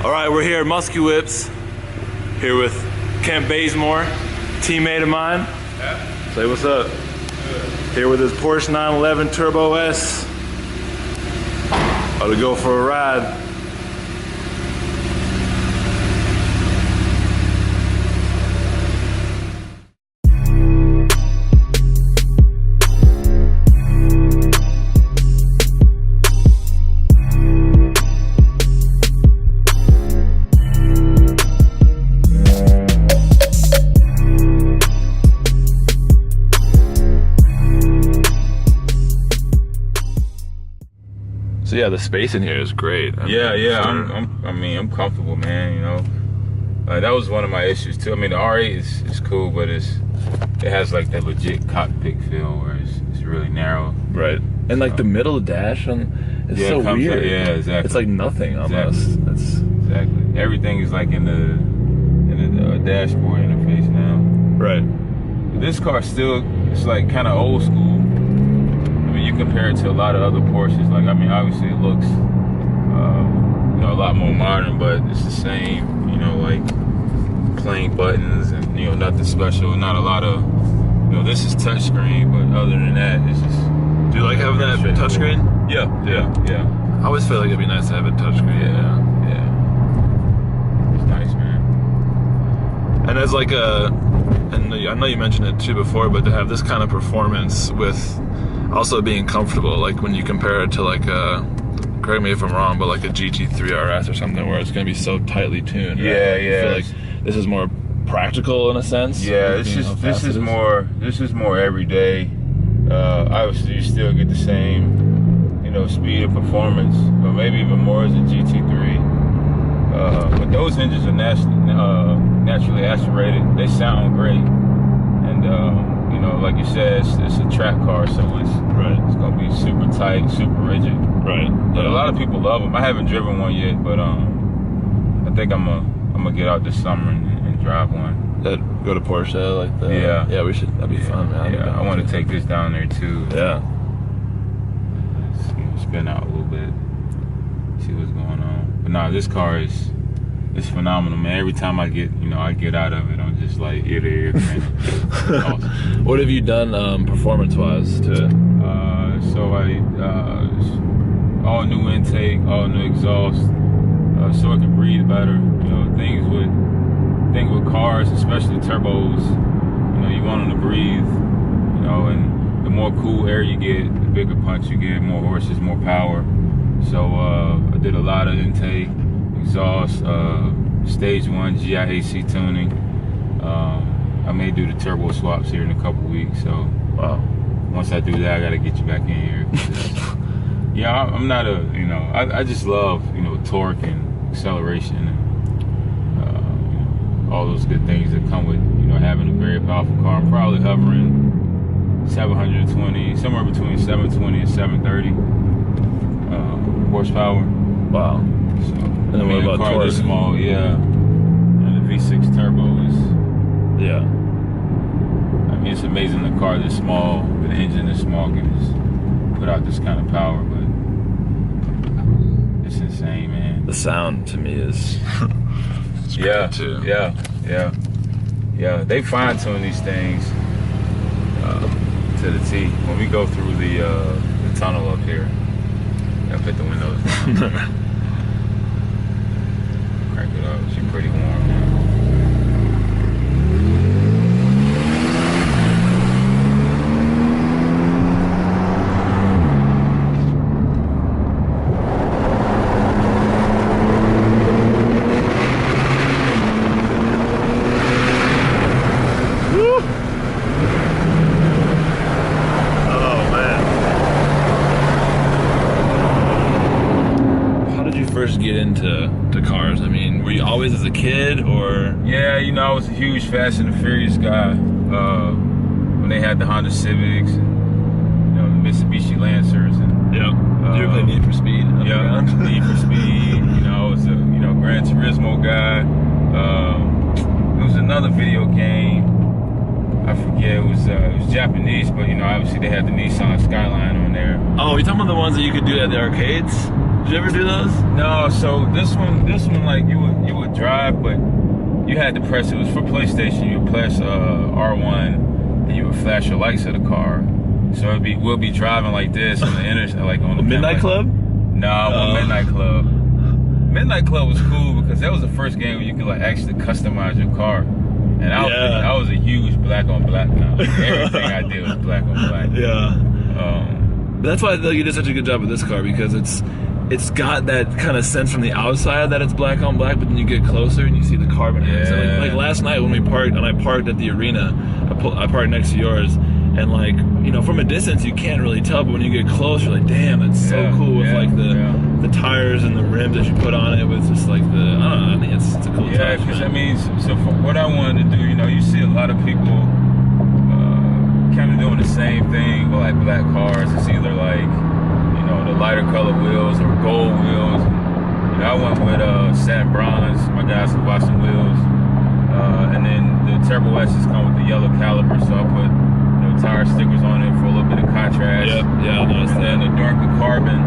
All right, we're here at Muskywhips, here with Kent Bazemore, teammate of mine. Yeah. Say what's up. Good. Here with his Porsche 911 Turbo S. About to go for a ride. So yeah, the space in here is great. I'm comfortable, man. You know, that was one of my issues too. I mean, the R8 is cool, but it has like that legit cockpit feel where it's really narrow. Right. And like the middle dash it's so weird. Yeah, exactly. It's like nothing almost. Exactly. Everything is like in the dashboard interface now. Right. This car still, it's like kind of old school. I mean, you compare it to a lot of other Porsches. Like, I mean, obviously it looks, a lot more modern, but it's the same, like plain buttons and, nothing special. Not a lot of, this is touchscreen, but other than that, it's just. Do you like having that touchscreen? Yeah. I always feel like it'd be nice to have a touchscreen. Yeah. It's nice, man. And as like and I know you mentioned it too before, but to have this kind of performance with also being comfortable, like when you compare it to like correct me if I'm wrong, but like a GT3 RS or something where it's going to be so tightly tuned. Yeah, right? yeah. I feel like this is more practical in a sense. Yeah, this is more everyday. Obviously, you still get the same, speed and performance, but maybe even more as a GT3. But those engines are naturally aspirated. They sound great, and like you said, it's a track car, so it's gonna be super tight, super rigid. Right. But a lot of people love them. I haven't driven one yet, but I think I'm gonna get out this summer and drive one. Go to Porsche like that. Yeah, we should. That'd be fun, man. Yeah, I want to take this down there too. Yeah. Spin out a little bit, see what's going on. But nah, this car is phenomenal, man. Every time I get out of it, I'm just like ear to ear. Awesome. What have you done performance-wise to it? So I all new intake, all new exhaust, so it can breathe better. Things with cars, especially turbos, you want them to breathe, and the more cool air you get, the bigger punch you get, more horses, more power. So I did a lot of intake, exhaust, stage 1 giac tuning. I may do the turbo swaps here in a couple weeks. So once I do that, I gotta get you back in here. Yeah, I'm not I just love torque and acceleration and all those good things that come with having a very powerful car. I'm probably hovering 720, somewhere between 720 and 730 horsepower. Wow. So, and then what about car torque? This small, yeah. And the V6 turbo is. Yeah. I mean, it's amazing the car this small, the engine this small can just put out this kind of power, but it's insane, man. The sound to me is. Yeah. They fine-tune these things to the T. When we go through the tunnel up here, I put the windows down. Crank it up. She's pretty warm now. First get into cars? I mean, were you always as a kid, or? Yeah, I was a huge Fast and the Furious guy. When they had the Honda Civics and the Mitsubishi Lancers and you ever play Need for Speed? Yeah, Need for Speed. I was a Gran Turismo guy. There was another video game. I forget. It was Japanese, but obviously they had the Nissan Skyline on there. Oh, you talking about the ones that you could do at the arcades? Did you ever do those? No, so this one like you would drive, but you had to press. It was for PlayStation. You would press R1, and you would flash your lights of the car. So we'll be driving like this on the interstate, like on the Midnight Club. No, Midnight Club. Midnight Club was cool because that was the first game where you could like actually customize your car. And I was a huge black on black now. Everything I did was black on black. Yeah. That's why though you did such a good job with this car, because it's got that kind of sense from the outside that it's black on black, but then you get closer and you see the carbon. Yeah. So like last night when we parked, and I parked at the arena, I parked next to yours, and like, you know, from a distance you can't really tell, but when you get close you're like, damn, it's so cool with like the tires and the rims that you put on it with just like the, I don't know, I mean it's a cool touch. Yeah, because I mean, so for what I wanted to do, you know, you see a lot of people kind of doing the same thing with like black cars. It's either like, you know, the lighter color wheels or gold wheels. You know, I went with satin bronze, my guys from Boston wheels, and then the Turbo S's come with the yellow caliper, so I put, you know, tire stickers on it for a little bit of contrast. Yep, yeah, I noticed that. And then the darker carbon,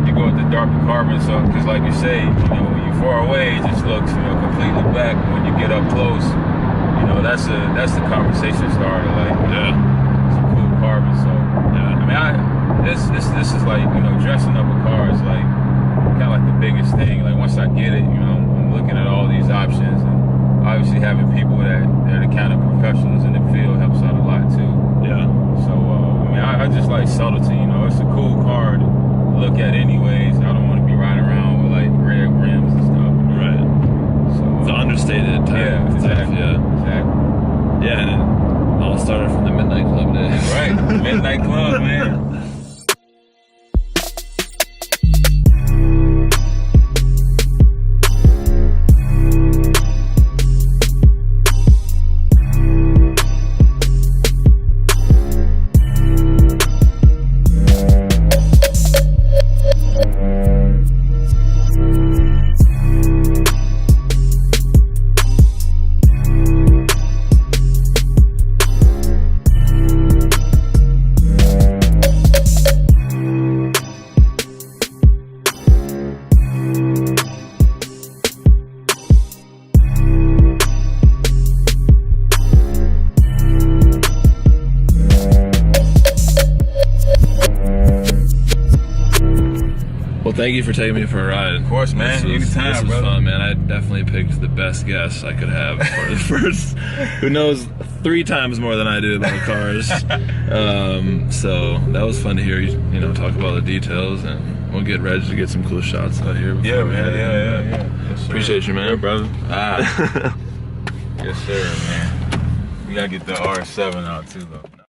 you go with the darker carbon, so because like you say, you know, when you're far away, it just looks, you know, completely black. When you get up close, you know, that's the conversation starter. Like, it's a cool carbon. So I mean, this is like, you know, dressing up a car is like kind of like the biggest thing. Like once I get it, you know, I'm looking at all these options, and obviously having people that are the kind of professionals in the field helps out a lot too. Yeah. So I mean, I just like subtlety. You know, it's a cool car to look at anyways. I don't want to be riding around with like red rims and stuff. Right. So it's understated type. Yeah, exactly. Yeah, and it all started from the Midnight Club days. Right, Midnight Club, man. Thank you for taking me for a ride. Of course, man. Anytime, this was brother. fun, man. I definitely picked the best guest I could have for the first, who knows 3 times more than I do about cars. So that was fun to hear you know, talk about the details, and we'll get ready to get some cool shots out here. Yeah, man. Yeah. Yes, appreciate you, man. Yeah, brother. Yes, sir, man. We gotta get the R7 out too, though.